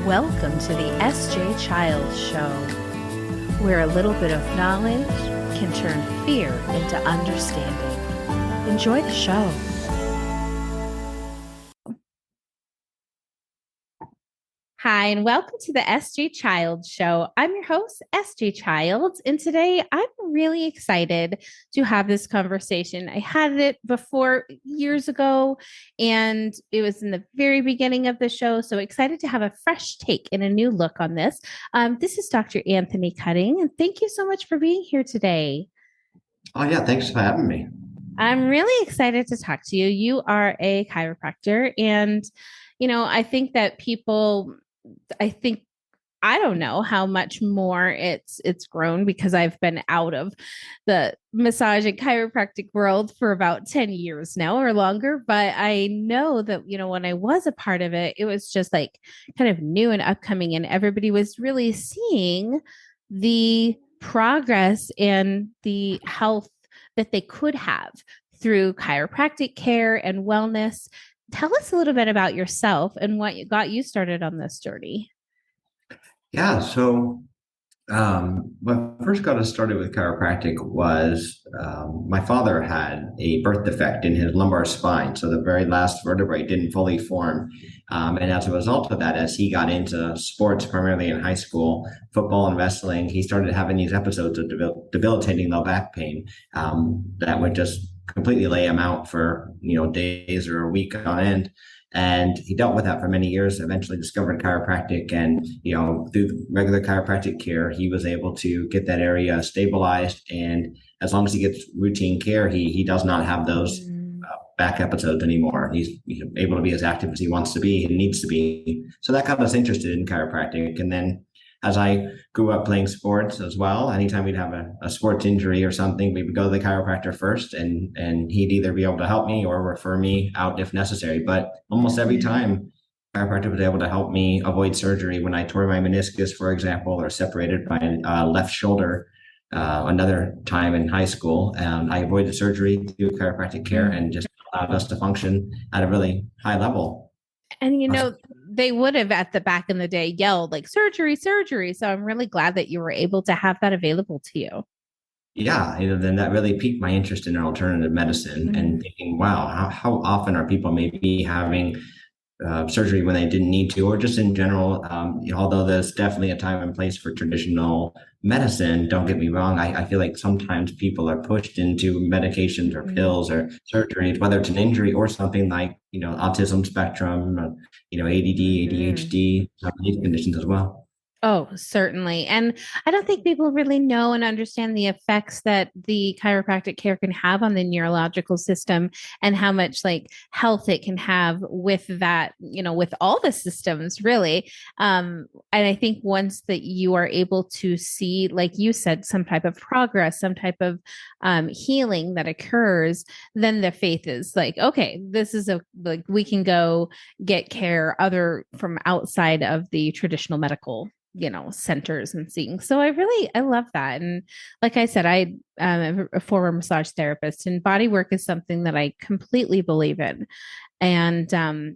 Welcome to the S.J. Childs Show, where a little bit of knowledge can turn fear into understanding. Enjoy the show. Hi, and welcome to the S.J. Childs Show. I'm your host, S.J. Childs, and today I'm really excited to have this conversation. I had it before years ago, and it was in the very beginning of the show, so excited to have a fresh take and a new look on this. This is Dr. Anthony Cutting, and thank you so much for being here today. Oh, yeah. Thanks for having me. I'm really excited to talk to you. You are a chiropractor, and I think that I don't know how much more it's grown because I've been out of the massage and chiropractic world for about 10 years now or longer. But I know that, when I was a part of it, it was just like kind of new and upcoming, and everybody was really seeing the progress and the health that they could have through chiropractic care and wellness. Tell us a little bit about yourself and what got you started on this journey. Yeah. What first got us started with chiropractic was my father had a birth defect in his lumbar spine. So the very last vertebrae didn't fully form. And as a result of that, as he got into sports, primarily in high school, football and wrestling, he started having these episodes of debilitating low back pain that would just completely lay him out for, days or a week on end. And he dealt with that for many years, eventually discovered chiropractic. And, through regular chiropractic care, he was able to get that area stabilized. And as long as he gets routine care, he does not have those back episodes anymore. He's able to be as active as he wants to be and needs to be. So that got us interested in chiropractic. And then as I grew up playing sports as well, anytime we'd have a sports injury or something, we would go to the chiropractor first, and he'd either be able to help me or refer me out if necessary. But almost every time, chiropractor was able to help me avoid surgery when I tore my meniscus, for example, or separated my left shoulder. Another time in high school, I avoided surgery through chiropractic care and just allowed us to function at a really high level. And they would have at the back in the day yelled like surgery, surgery. So I'm really glad that you were able to have that available to you. Yeah, then that really piqued my interest in alternative medicine and thinking, wow, how often are people maybe having surgery when they didn't need to, or just in general, although there's definitely a time and place for traditional medicine, don't get me wrong. I feel like sometimes people are pushed into medications or pills or surgeries, whether it's an injury or something like, autism spectrum, ADD, ADHD, these conditions as well. Oh, certainly. And I don't think people really know and understand the effects that the chiropractic care can have on the neurological system and how much health it can have with that, with all the systems really. And I think once that you are able to see, like you said, some type of progress, some type of healing that occurs, then the faith is like, okay, this is we can go get care other from outside of the traditional medical centers and seeing. So I love that. And like I said, I am a former massage therapist, and body work is something that I completely believe in. And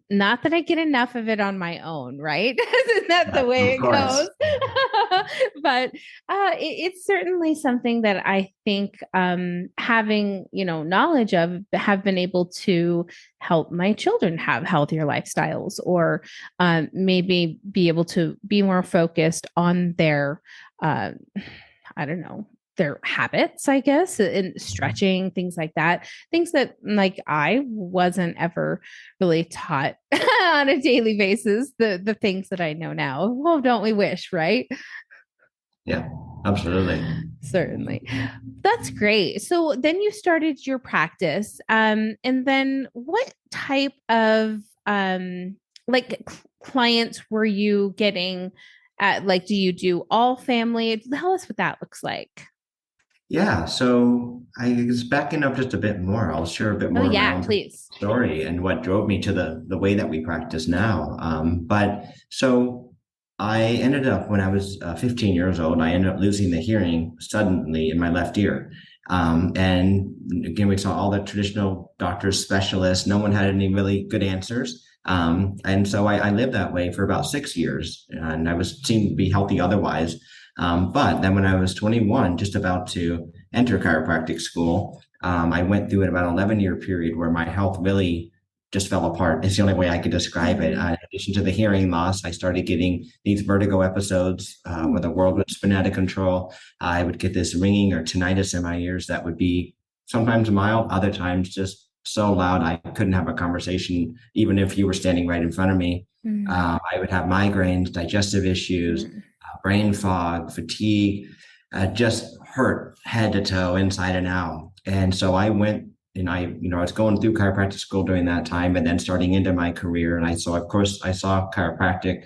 not that I get enough of it on my own, right? Isn't that the way it goes? But it's certainly something that I think having, knowledge of, have been able to help my children have healthier lifestyles, or maybe be able to be more focused on their, I don't know, their habits, I guess, and stretching, things like that. Things that I wasn't ever really taught on a daily basis, the things that I know now. Well, don't we wish, right? Yeah, absolutely. Certainly. That's great. So then you started your practice. And then what type of clients were you getting at? Do you do all family? Tell us what that looks like. Yeah, so I was backing up just a bit more. I'll share a bit Oh more of my yeah, own please. story and what drove me to the way that we practice now. But so I ended up, when I was 15 years old, I ended up losing the hearing suddenly in my left ear. And again, we saw all the traditional doctors, specialists. No one had any really good answers. And so I lived that way for about 6 years, and I was seemed to be healthy otherwise. But then when I was 21, just about to enter chiropractic school, I went through an about 11-year period where my health really just fell apart. It's the only way I could describe it. Mm. In addition to the hearing loss, I started getting these vertigo episodes where Mm. the world would spin out of control. I would get this ringing or tinnitus in my ears that would be sometimes mild, other times just so loud I couldn't have a conversation, even if you were standing right in front of me. Mm. I would have migraines, digestive issues, Mm. brain fog, fatigue, just hurt head to toe, inside and out. And so I went and I was going through chiropractic school during that time and then starting into my career. And of course, I saw chiropractic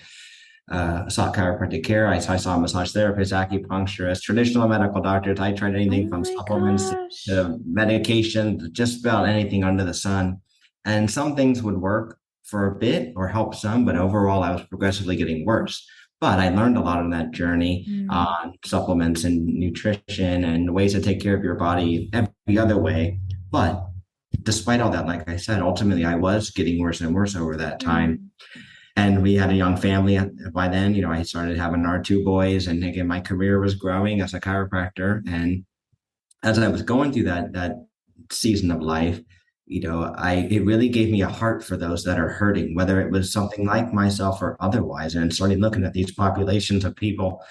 care. I saw massage therapists, acupuncturists, traditional medical doctors. I tried anything Oh from my supplements gosh. to medication, just about anything under the sun. And some things would work for a bit or help some, but overall, I was progressively getting worse. But I learned a lot on that journey Mm. on supplements and nutrition and ways to take care of your body every other way. But despite all that, like I said, ultimately I was getting worse and worse over that time. Mm. And we had a young family by then. I started having our two boys, and again, my career was growing as a chiropractor. And as I was going through that season of life, I it really gave me a heart for those that are hurting, whether it was something like myself or otherwise, and started looking at these populations of people,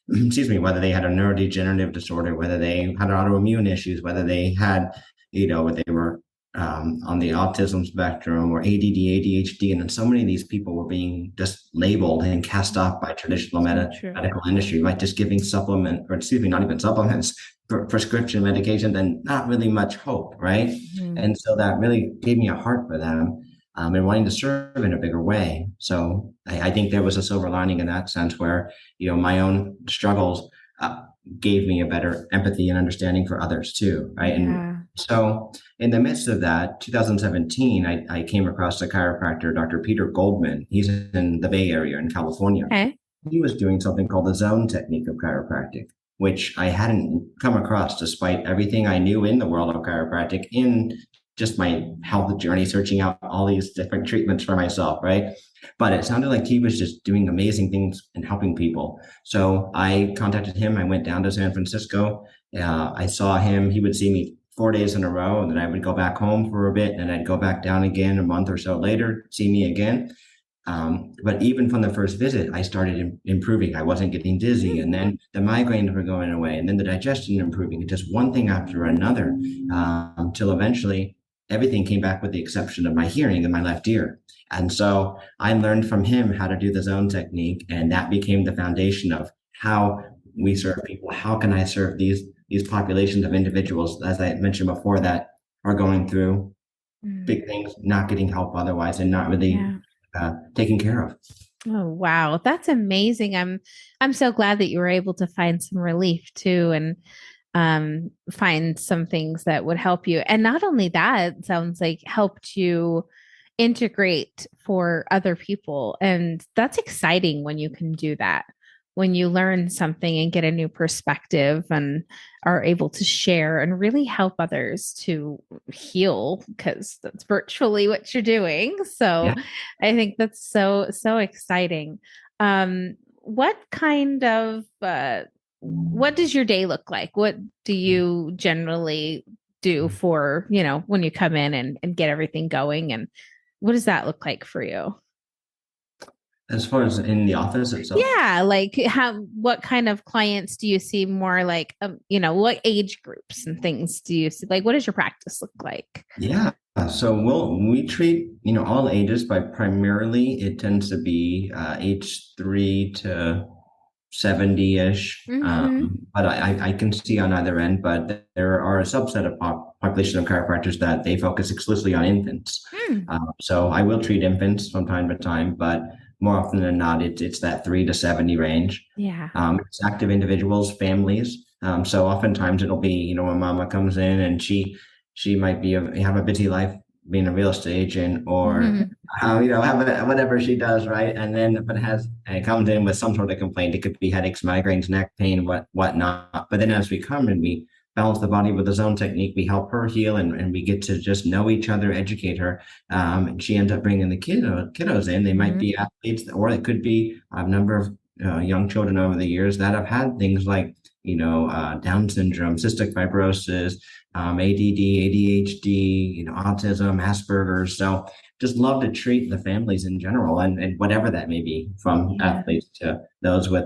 excuse me, whether they had a neurodegenerative disorder, whether they had autoimmune issues, whether they had, what they were on the autism spectrum or ADD, ADHD, and then so many of these people were being just labeled and cast off by traditional So true. medical industry, right? Just giving supplement, or excuse me, not even supplements, prescription medication, and not really much hope, right? Mm. And so that really gave me a heart for them, and wanting to serve in a bigger way. So I think there was a silver lining in that sense where, my own struggles gave me a better empathy and understanding for others too, right? And Yeah. so in the midst of that, 2017, I came across a chiropractor, Dr. Peter Goldman. He's in the Bay Area in California. Okay. He was doing something called the zone technique of chiropractic, which I hadn't come across despite everything I knew in the world of chiropractic, in just my health journey, searching out all these different treatments for myself, right? But it sounded like he was just doing amazing things and helping people. So I contacted him. I went down to San Francisco. I saw him. He would see me 4 days in a row, and then I would go back home for a bit, and I'd go back down again a month or so later, see me again. But even from the first visit, I started improving. I wasn't getting dizzy, and then the migraines were going away, and then the digestion improving, and just one thing after another, until eventually everything came back with the exception of my hearing in my left ear. And so I learned from him how to do the zone technique, and that became the foundation of how we serve people. How can I serve these populations of individuals, as I mentioned before, that are going through Mm. big things, not getting help otherwise, and not really Yeah. taken care of. Oh wow, that's amazing. I'm so glad that you were able to find some relief too and find some things that would help you. And not only that, it sounds like helped you integrate for other people. And that's exciting when you can do that. When you learn something and get a new perspective and are able to share and really help others to heal, because that's virtually what you're doing. So Yeah. I think that's so exciting. What kind of what does your day look like? What do you generally do for, when you come in and get everything going? And what does that look like for you? As far as in the office itself, Yeah, like what kind of clients do you see more like, what age groups and things do you see? Like, what does your practice look like? yeah. So we treat all ages, but primarily it tends to be age 3 to 70-ish. Mm-hmm. But I can see on either end, but there are a subset of population of chiropractors that they focus exclusively on infants. Mm. So I will treat infants from time to time, but more often than not, it's that 3 to 70 range. Yeah. It's active individuals, families. So oftentimes it'll be, a mama comes in and she might have a busy life being a real estate agent, or Mm-hmm. whatever she does, right? And then if it comes in with some sort of complaint, it could be headaches, migraines, neck pain, whatnot. But then as we come and we balance the body with the zone technique. We help her heal, and we get to just know each other, educate her. And she ends up bringing the kiddos in. They might Mhm. be athletes, or it could be a number of young children over the years that have had things like, Down syndrome, cystic fibrosis, ADD, ADHD, autism, Asperger's. So just love to treat the families in general, and whatever that may be, from Yeah. athletes to those with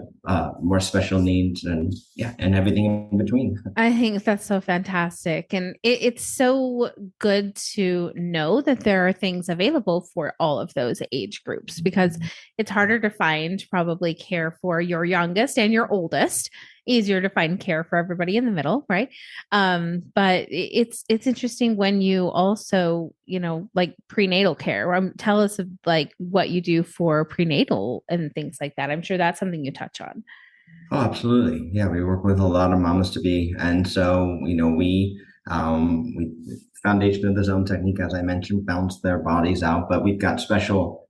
more special needs, and yeah, and everything in between. I think that's so fantastic. And it's so good to know that there are things available for all of those age groups because it's harder to find probably care for your youngest and your oldest, easier to find care for everybody in the middle, right? But it's interesting when you also, like prenatal care. Tell us of like what you do for prenatal and things like that. I'm sure that's something you touch on. Oh, absolutely. Yeah, we work with a lot of mamas to be, and so we foundation of the zone technique, as I mentioned, balance their bodies out. But we've got special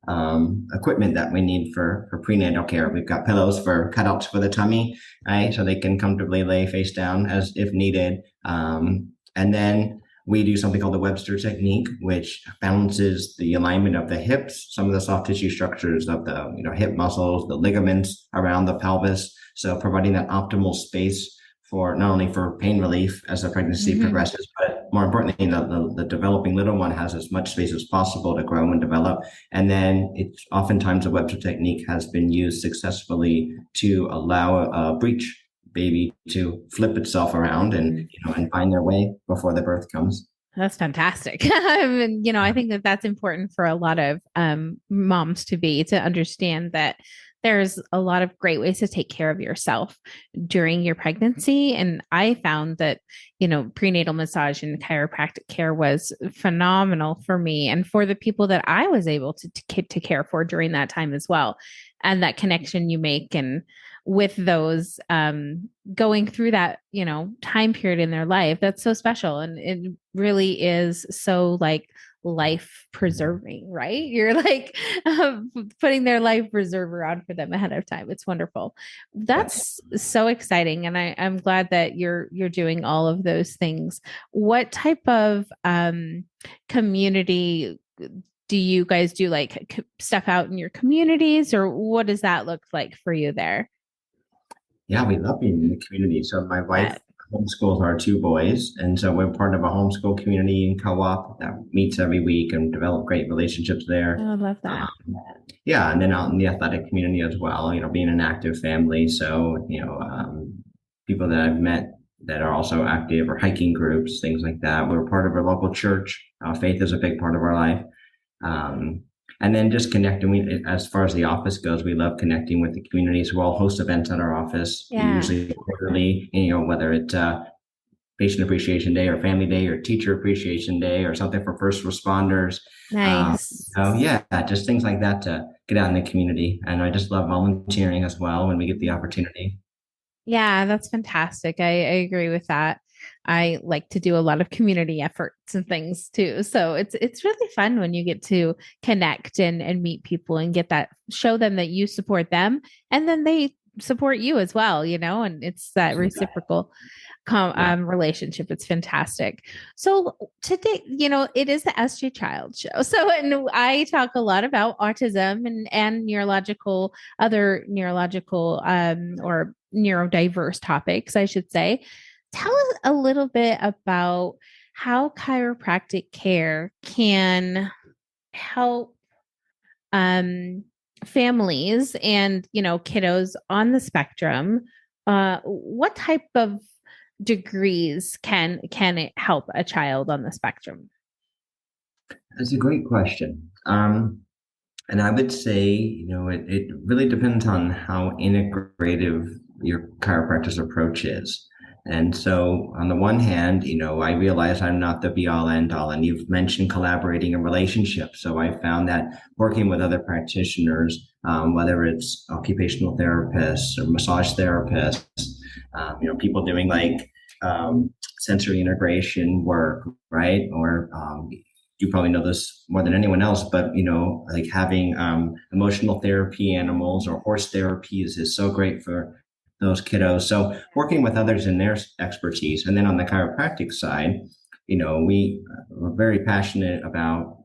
equipment that we need for prenatal care. We've got pillows for cutouts for the tummy, right, so they can comfortably lay face down as if needed. And then we do something called the Webster technique, which balances the alignment of the hips, some of the soft tissue structures of the hip muscles, the ligaments around the pelvis. So providing that optimal space for not only for pain relief as the pregnancy Mhm. progresses, but more importantly, the developing little one has as much space as possible to grow and develop. And then it's oftentimes a Webster technique has been used successfully to allow a breech baby to flip itself around and Mhm. and find their way before the birth comes. That's fantastic. And, I think that that's important for a lot of moms to understand that there's a lot of great ways to take care of yourself during your pregnancy. And I found that, prenatal massage and chiropractic care was phenomenal for me and for the people that I was able to care for during that time as well. And that connection you make and with those going through that time period in their life, that's so special and it really is so like life preserving, right? You're like putting their life preserver on for them ahead of time. It's wonderful. Yes. That's so exciting, and I'm glad that you're doing all of those things. What type of community do you guys do, like stuff out in your communities, or what does that look like for you there? Yeah, we love being in the community. So my wife That homeschools our two boys, and so we're part of a homeschool community and co-op that meets every week and develop great relationships I there. would love that. Yeah, and then out in the athletic community as well, being an active family. So, people that I've met that are also active, or hiking groups, things like that. We're part of a local church. Faith is a big part of our life. Um, and then just connecting. As far as the office goes, we love connecting with the community. So we'll host events at our office, Yeah. usually quarterly, whether it's Patient Appreciation Day or Family Day or Teacher Appreciation Day or something for first responders. Nice. So yeah, just things like that to get out in the community. And I just love volunteering as well when we get the opportunity. Yeah, that's fantastic. I agree with that. I like to do a lot of community efforts and things too. So it's really fun when you get to connect and meet people and get that show them that you support them and then they support you as well, and it's that reciprocal Yeah. relationship. It's fantastic. So today, it is the SG Child Show. So, and I talk a lot about autism and other neurological or neurodiverse topics, I should say. Tell us a little bit about how chiropractic care can help um, families and kiddos on the spectrum. What type of degrees can it help a child on the spectrum? That's a great question. And I would say, it really depends on how integrative your chiropractor's approach is. And so, on the one hand, I realize I'm not the be all end all, and you've mentioned collaborating in relationships. So, I found that working with other practitioners, whether it's occupational therapists or massage therapists, people doing like sensory integration work, right? Or you probably know this more than anyone else, but like having emotional therapy animals or horse therapy is so great for those kiddos. So working with others in their expertise. And then on the chiropractic side, we were very passionate about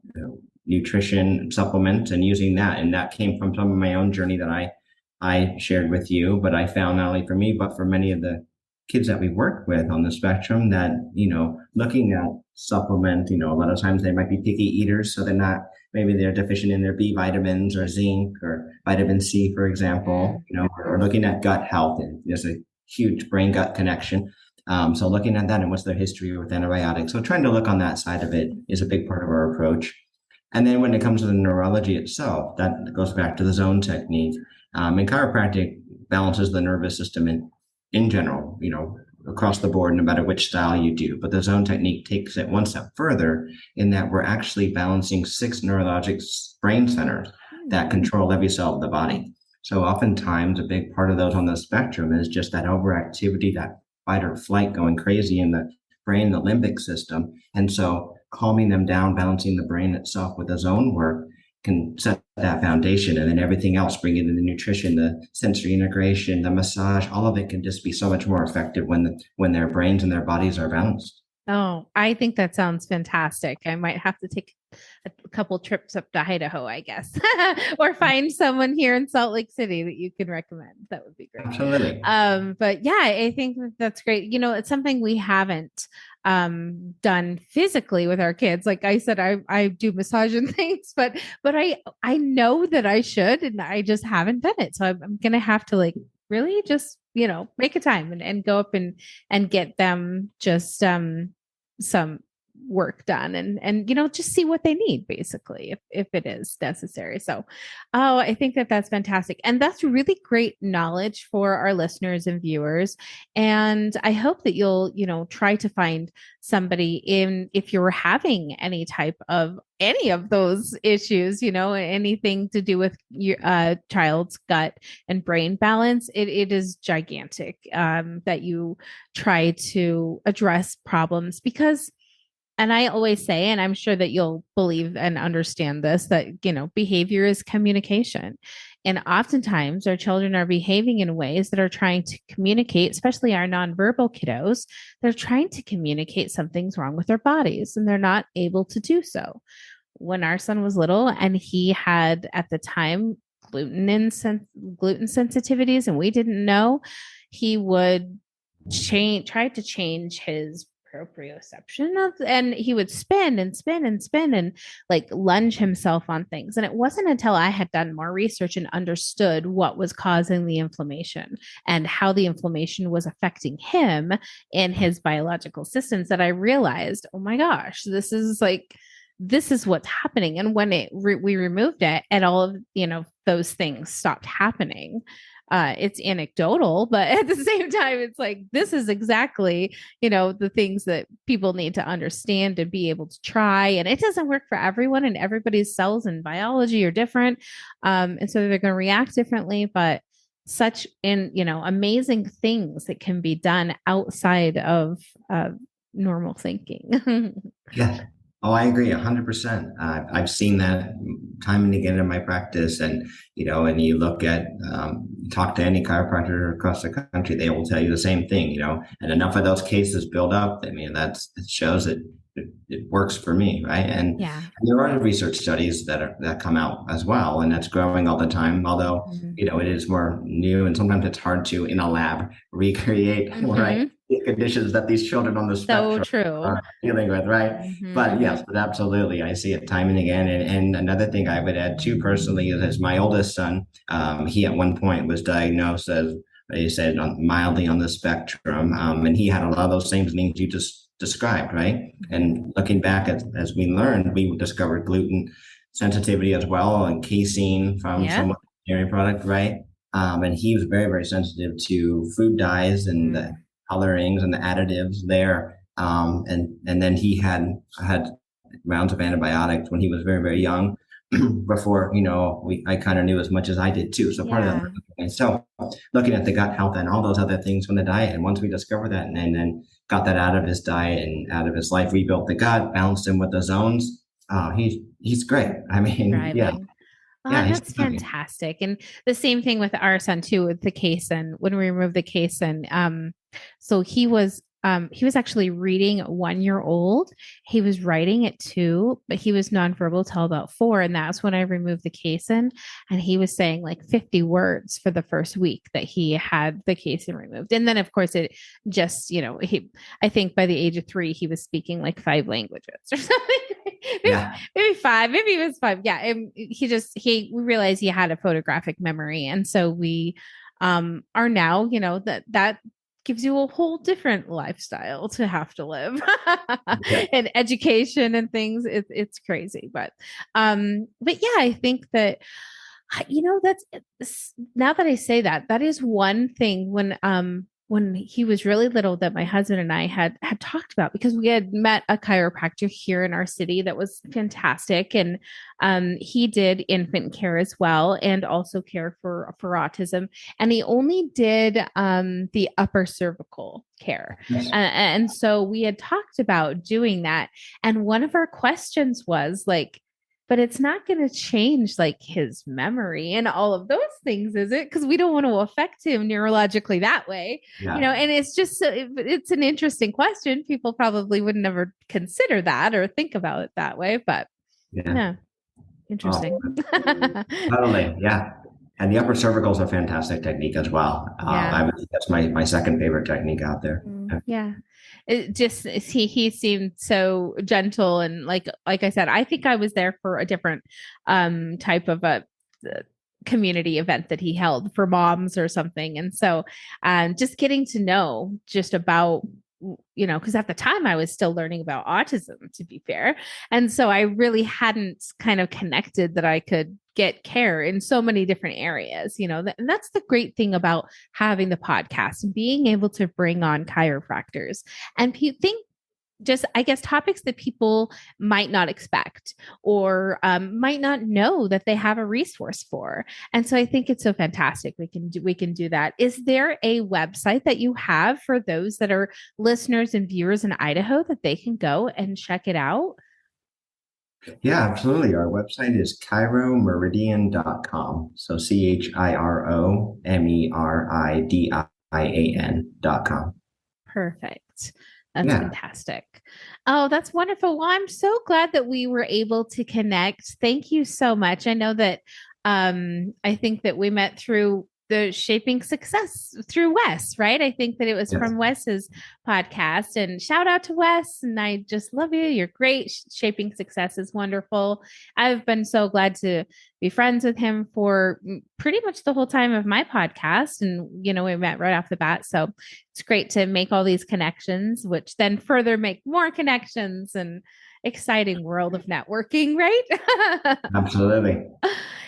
nutrition supplements and using that. And that came from some of my own journey that I shared with you, but I found not only for me, but for many of the kids that we work with on the spectrum that, looking at supplement, a lot of times they might be picky eaters. So maybe they're deficient in their B vitamins or zinc or vitamin C, for example, or looking at gut health. And there's a huge brain gut connection. So looking at that and what's their history with antibiotics. So trying to look on that side of it is a big part of our approach. And then when it comes to the neurology itself, that goes back to the zone technique. And chiropractic balances the nervous system in general, across the board, no matter which style you do. But the zone technique takes it one step further in that we're actually balancing 6 neurologic brain centers that control every cell of the body. So oftentimes a big part of those on the spectrum is just that overactivity, that fight or flight going crazy in the brain, the limbic system. And so calming them down, balancing the brain itself with the zone work can set that foundation, and then everything else, bring in the nutrition, the sensory integration, the massage, all of it can just be so much more effective when their brains and their bodies are balanced. Oh, I think that sounds fantastic. I might have to take a couple trips up to Idaho, I guess, or find someone here in Salt Lake City that you can recommend. That would be great. Absolutely. But yeah, I think that's great. It's something we haven't done physically with our kids. Like I said, I do massage and things, but I know that I should, and I just haven't done it. So I'm gonna have to really just make a time and go up and get them just some work done and just see what they need basically if it is necessary. So I think that's fantastic, and that's really great knowledge for our listeners and viewers. And I hope that you'll try to find somebody if you're having any of those issues, anything to do with your child's gut and brain balance. It is gigantic that you try to address problems because, and I always say, and I'm sure that you'll believe and understand this, that, behavior is communication. And oftentimes our children are behaving in ways that are trying to communicate, especially our nonverbal kiddos. They're trying to communicate something's wrong with their bodies and they're not able to do so. When our son was little and he had at the time gluten sensitivities and we didn't know, he would try to change his proprioception and he would spin and spin and spin and lunge himself on things. And it wasn't until I had done more research and understood what was causing the inflammation and how the inflammation was affecting him in his biological systems that I realized, oh my gosh, this is what's happening. And when we removed it and all of those things stopped happening. It's anecdotal, but at the same time, it's this is exactly, the things that people need to understand and be able to try. And it doesn't work for everyone, and everybody's cells and biology are different. And so they're going to react differently, but such amazing things that can be done outside of normal thinking. Yeah. Oh, I agree 100%. I've seen that time and again in my practice. And, and you look at, talk to any chiropractor across the country, they will tell you the same thing, and enough of those cases build up. I mean, it shows that it works for me. Right. And, Yeah. and there are research studies that come out as well. And that's growing all the time, although, it is more new and sometimes it's hard to, in a lab, recreate, right? The conditions that these children on the spectrum are dealing with, right? But yes, but absolutely, I see it time and again. And another thing I would add too personally is my oldest son, he at one point was diagnosed as, they said, mildly on the spectrum, and he had a lot of those same things you just described, right? And looking back as we learned, we discovered gluten sensitivity as well, and casein from some dairy product, right? And he was very, very sensitive to food dyes and the colorings and the additives there. And then he had rounds of antibiotics when he was very, very young before, I kind of knew as much as I did too. So part of that. And so looking at the gut health and all those other things from the diet. And once we discovered that and then got that out of his diet and out of his life, rebuilt the gut, balanced him with the zones. He's great. I mean, Oh, Yeah, he's that's fantastic. And the same thing with our son too, with the case. And when we removed the case, and so he was actually reading at 1 year old. He was writing at 2, but he was nonverbal till about 4. And that's when I removed the case in. And he was saying like 50 words for the first week that he had the case in removed. And then of course it just, I think by the age of 3, he was speaking like 5 languages or something. yeah. Maybe 5, maybe he was 5. Yeah. And we realized he had a photographic memory. And so we are now, that gives you a whole different lifestyle to have to live Yeah. and education and things. It's crazy. But yeah, I think that, now that I say that, that is one thing when he was really little that my husband and I had talked about, because we had met a chiropractor here in our city that was fantastic, and he did infant care as well, and also care for autism, and he only did the upper cervical care, Yes. and so we had talked about doing that, and one of our questions was like, but it's not going to change like his memory and all of those things, is it? Because we don't want to affect him neurologically that way, Yeah. and it's just it's an interesting question. People probably would never consider that or think about it that way, but Yeah. no, Oh, interesting. totally. Yeah. And the upper cervical is a fantastic technique as well. Yeah. That's my second favorite technique out there. Yeah. It just he seemed so gentle, and like I said, I think I was there for a different type of a community event that he held for moms or something. And so just getting to know just about, because at the time I was still learning about autism, to be fair. And so I really hadn't kind of connected that I could get care in so many different areas, and that's the great thing about having the podcast and being able to bring on chiropractors and think just, I guess, topics that people might not expect or might not know that they have a resource for. And so I think it's so fantastic. We can do that. Is there a website that you have for those that are listeners and viewers in Idaho that they can go and check it out? Yeah, absolutely. Our website is chiromeridian.com. So ChiroMeridian.com. Perfect. That's Yeah. fantastic. Oh, that's wonderful. Well, I'm so glad that we were able to connect. Thank you so much. I know that I think that we met through the Shaping Success through Wes, right? I think that it was Yes. from Wes's podcast. And shout out to Wes. And I just love you. You're great. Shaping Success is wonderful. I've been so glad to be friends with him for pretty much the whole time of my podcast. And, we met right off the bat. So it's great to make all these connections, which then further make more connections, and exciting world of networking, right? Absolutely.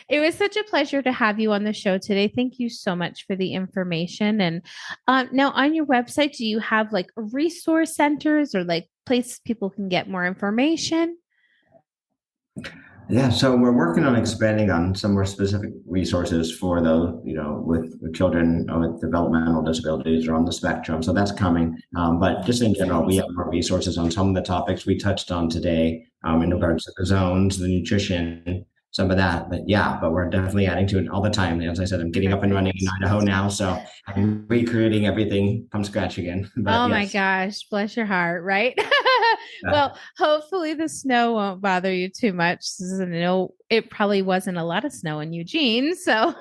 It was such a pleasure to have you on the show today. Thank you so much for the information. And now on your website, do you have like resource centers or like places people can get more information? Yeah, so we're working on expanding on some more specific resources for those, with children with developmental disabilities or on the spectrum. So that's coming. But just in general, we have more resources on some of the topics we touched on today, in regards to the zones, the nutrition, some of that. But we're definitely adding to it all the time. As I said, I'm getting up and running in Idaho now, so I'm recreating everything from scratch again. But Oh my yes. gosh, bless your heart, right? Well, hopefully the snow won't bother you too much. No, it probably wasn't a lot of snow in Eugene, so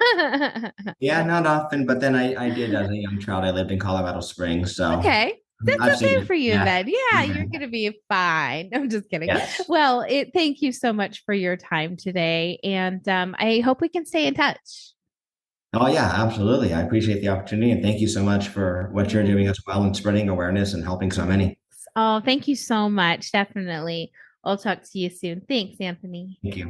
Yeah, not often, but then I did as a young child. I lived in Colorado Springs, so okay. That's I've seen okay it. for you Yeah. then. Yeah, you're gonna be fine. I'm just kidding. Yes. Well, thank you so much for your time today, and I hope we can stay in touch. Oh, yeah, absolutely. I appreciate the opportunity and thank you so much for what you're Yeah. doing as well and spreading awareness and helping so many. Oh, thank you so much. Definitely. I'll talk to you soon. Thanks, Anthony. Thank you.